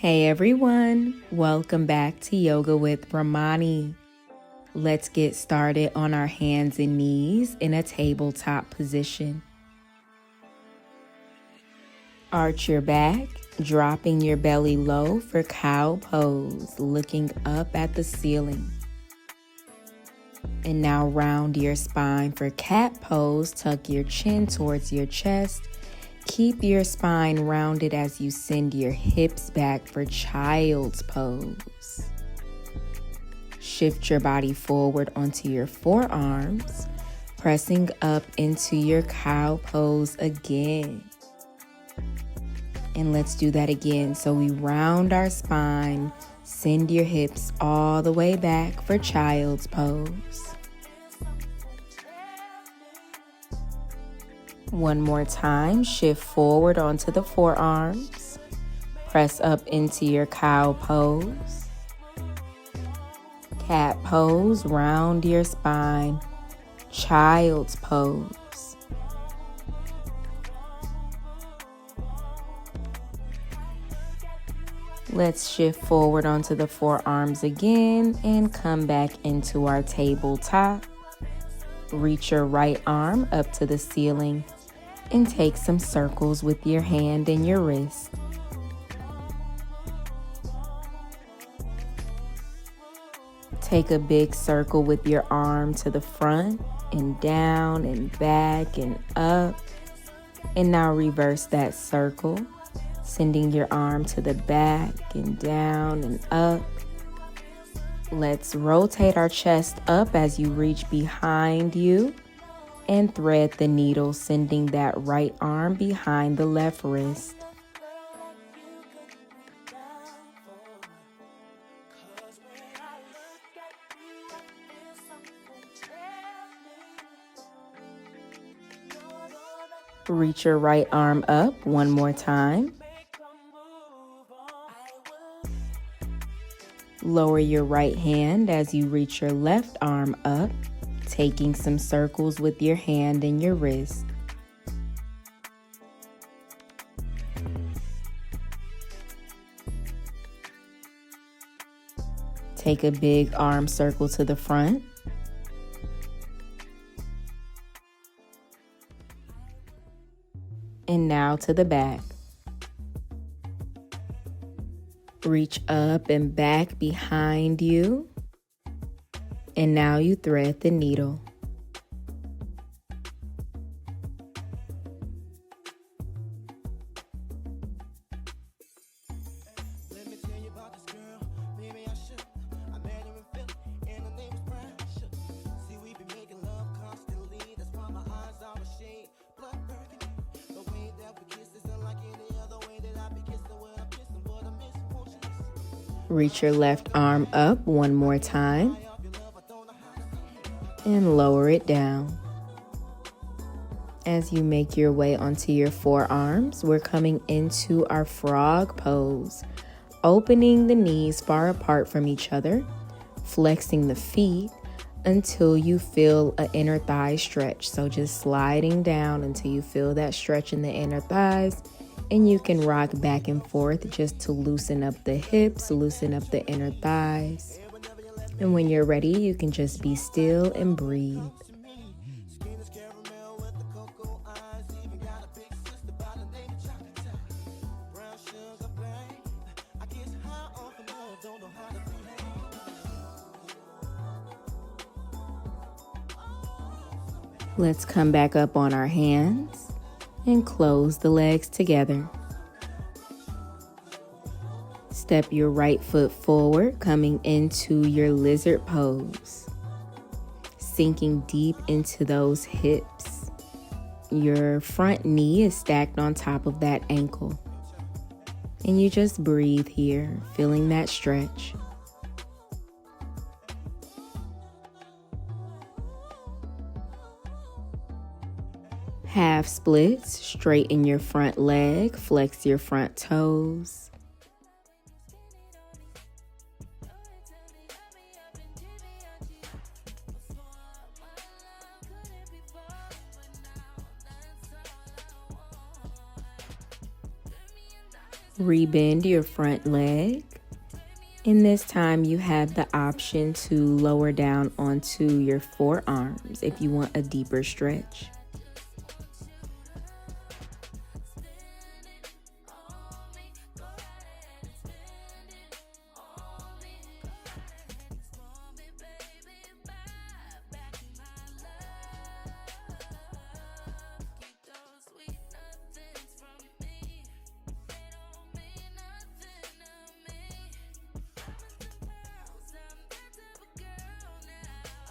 Hey everyone, welcome back to Yoga with RAMONI. Let's get started on our hands and knees in a tabletop position. Arch your back, dropping your belly low for cow pose, looking up at the ceiling. And now round your spine for cat pose, tuck your chin towards your chest. Keep your spine rounded as you send your hips back for child's pose. Shift your body forward onto your forearms, pressing up into your cow pose again. And let's do that again. So we round our spine, send your hips all the way back for child's pose. One more time, shift forward onto the forearms, press up into your cow pose. Cat pose, round your spine, child's pose. Let's shift forward onto the forearms again and come back into our tabletop. Reach your right arm up to the ceiling and take some circles with your hand and your wrist. Take a big circle with your arm to the front and down and back and up. And now reverse that circle, sending your arm to the back and down and up. Let's rotate our chest up as you reach behind you and thread the needle, sending that right arm behind the left wrist. Reach your right arm up one more time. Lower your right hand as you reach your left arm up, taking some circles with your hand and your wrist. Take a big arm circle to the front. And now to the back. Reach up and back behind you. And now you thread the needle. Reach your left arm up one more time and lower it down. As you make your way onto your forearms, we're coming into our frog pose, opening the knees far apart from each other, flexing the feet until you feel an inner thigh stretch. So just sliding down until you feel that stretch in the inner thighs. And you can rock back and forth just to loosen up the hips, loosen up the inner thighs. And when you're ready, you can just be still and breathe. Let's come back up on our hands and close the legs together. Step your right foot forward, coming into your lizard pose. Sinking deep into those hips. Your front knee is stacked on top of that ankle. And you just breathe here, feeling that stretch. Half splits, straighten your front leg, flex your front toes. Rebend your front leg. And this time you have the option to lower down onto your forearms if you want a deeper stretch.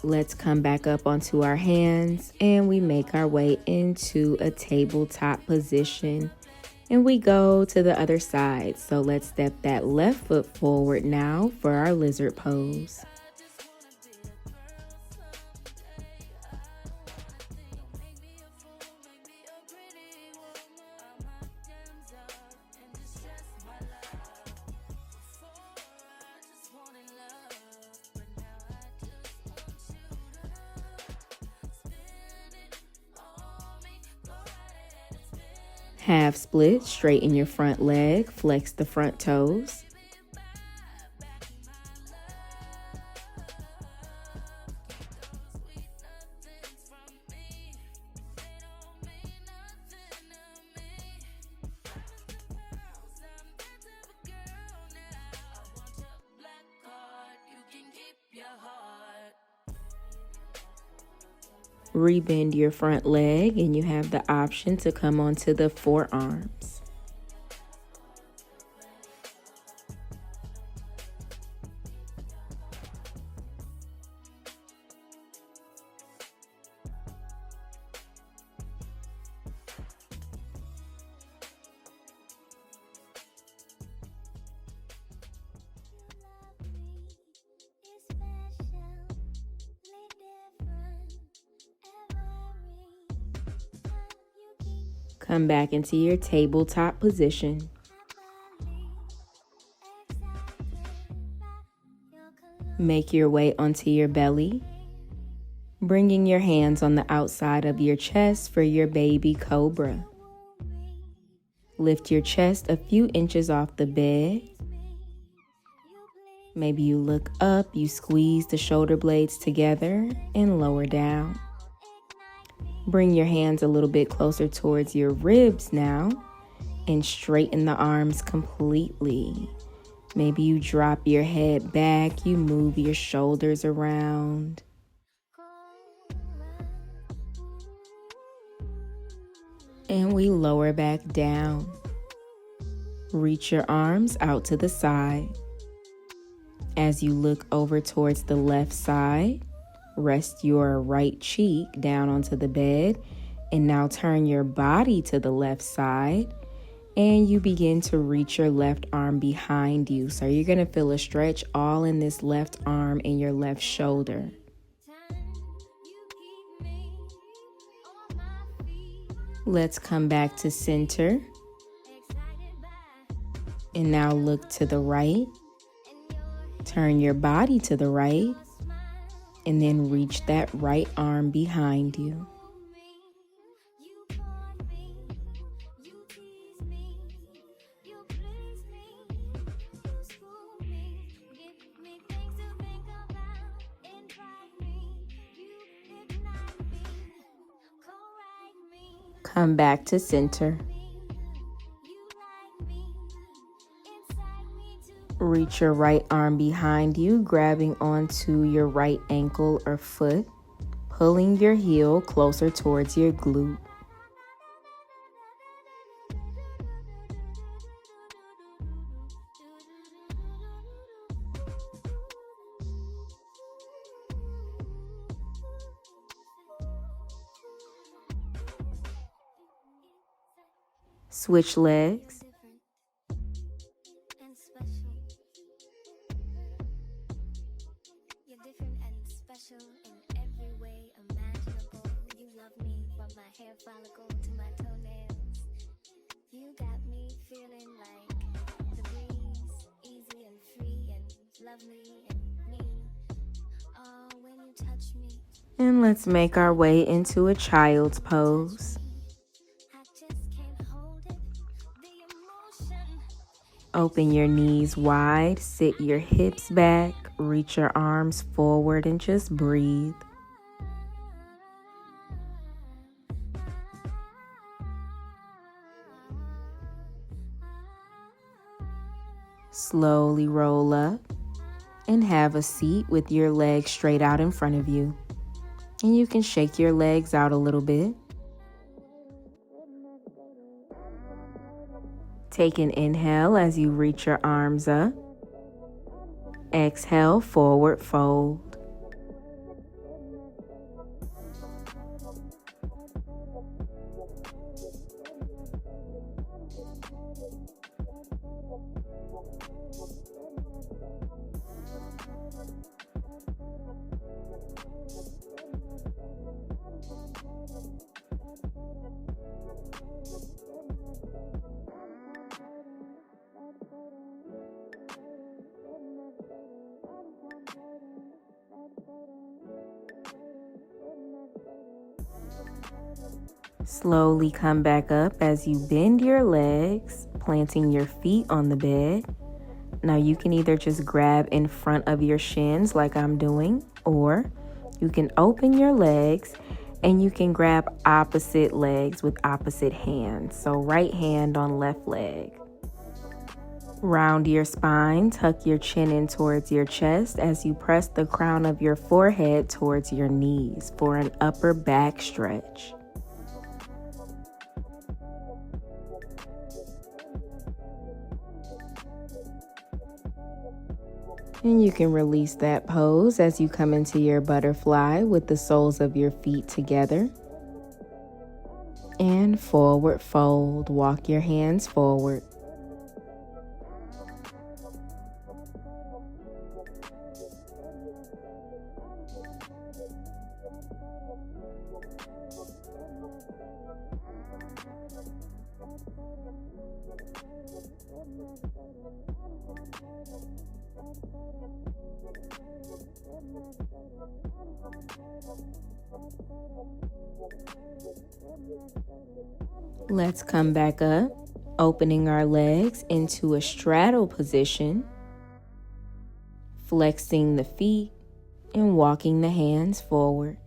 Let's come back up onto our hands and we make our way into a tabletop position and we go to the other side. So let's step that left foot forward now for our lizard pose. Half split, straighten your front leg, flex the front toes. Rebend your front leg and you have the option to come onto the forearms. Come back into your tabletop position. Make your way onto your belly, bringing your hands on the outside of your chest for your baby cobra. Lift your chest a few inches off the bed. Maybe you look up, you squeeze the shoulder blades together and lower down. Bring your hands a little bit closer towards your ribs now and straighten the arms completely. Maybe you drop your head back, you move your shoulders around. And we lower back down. Reach your arms out to the side. As you look over towards the left side, rest your right cheek down onto the bed and now turn your body to the left side and you begin to reach your left arm behind you. So you're going to feel a stretch all in this left arm and your left shoulder. Let's come back to center. And now look to the right. Turn your body to the right. And then reach that right arm behind you. Come back to center. Reach your right arm behind you, grabbing onto your right ankle or foot, pulling your heel closer towards your glute. Switch legs. Follicle to my toenails. You got me feeling like the breeze, easy and free and lovely and me. Oh, when you touch me. And let's make our way into a child's pose. I just can't hold it. The emotion Open your knees wide, sit your hips back, reach your arms forward, and just breathe. Slowly roll up and have a seat with your legs straight out in front of you. And you can shake your legs out a little bit. Take an inhale as you reach your arms up. Exhale, forward fold. Slowly come back up as you bend your legs, planting your feet on the bed. Now you can either just grab in front of your shins like I'm doing, or you can open your legs and you can grab opposite legs with opposite hands. So right hand on left leg. Round your spine, tuck your chin in towards your chest as you press the crown of your forehead towards your knees for an upper back stretch. And you can release that pose as you come into your butterfly with the soles of your feet together. And forward fold, walk your hands forward. Let's come back up, opening our legs into a straddle position, flexing the feet and walking the hands forward.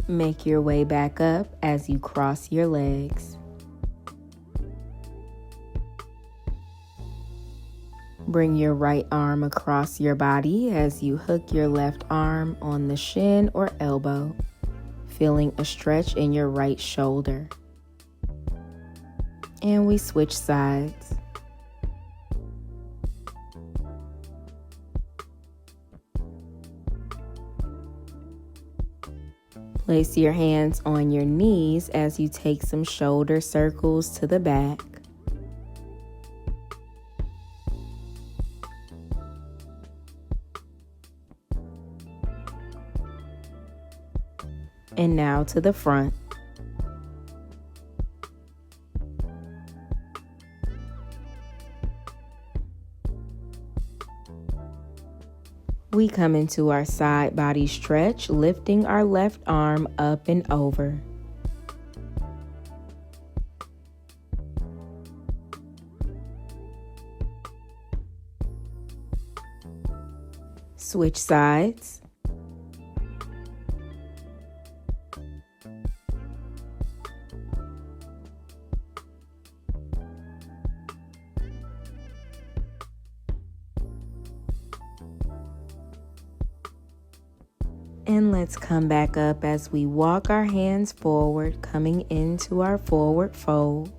Make your way back up as you cross your legs. Bring your right arm across your body as you hook your left arm on the shin or elbow, feeling a stretch in your right shoulder. And we switch sides. Place your hands on your knees as you take some shoulder circles to the back. And now to the front. We come into our side body stretch, lifting our left arm up and over. Switch sides. And let's come back up as we walk our hands forward, coming into our forward fold.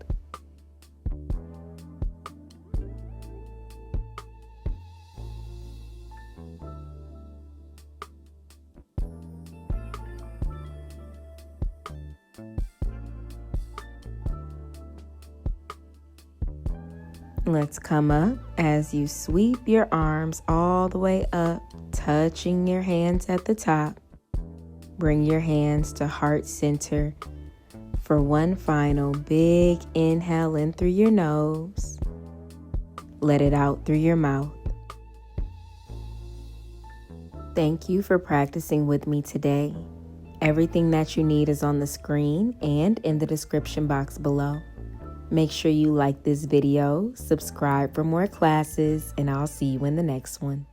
Let's come up as you sweep your arms all the way up, touching your hands at the top. Bring your hands to heart center for one final big inhale in through your nose. Let it out through your mouth. Thank you for practicing with me today. Everything that you need is on the screen and in the description box below. Make sure you like this video, subscribe for more classes, and I'll see you in the next one.